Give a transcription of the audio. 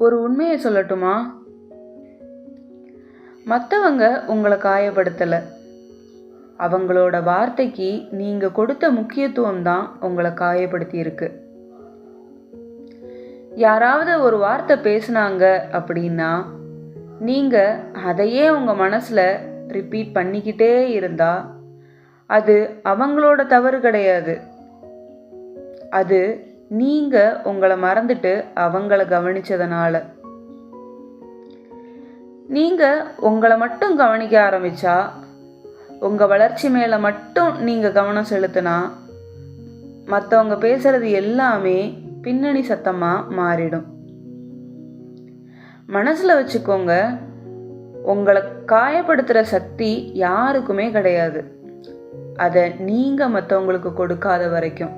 ஒரு உண்மையை சொல்லட்டுமா? மற்றவங்க உங்களை காயப்படுத்தலை, அவங்களோட வார்த்தைக்கு நீங்கள் கொடுத்த முக்கியத்துவம் தான் உங்களை காயப்படுத்தி இருக்கு. யாராவது ஒரு வார்த்தை பேசுனாங்க அப்படின்னா நீங்கள் அதையே உங்கள் மனசில் ரிப்பீட் பண்ணிக்கிட்டே இருந்தா அது அவங்களோட தவறு கிடையாது. அது நீங்கள் உங்களை மறந்துட்டு அவங்கள கவனிச்சதுனால. நீங்கள் உங்களை மட்டும் கவனிக்க ஆரம்பித்தா, உங்கள் வளர்ச்சி மேலே மட்டும் நீங்கள் கவனம் செலுத்தினா, மற்றவங்க பேசுகிறது எல்லாமே பின்னணி சத்தமாக மாறிடும். மனசில் வச்சுக்கோங்க, உங்களை காயப்படுத்துகிற சக்தி யாருக்குமே கிடையாது, அதை நீங்கள் மற்றவங்களுக்கு கொடுக்காத வரைக்கும்.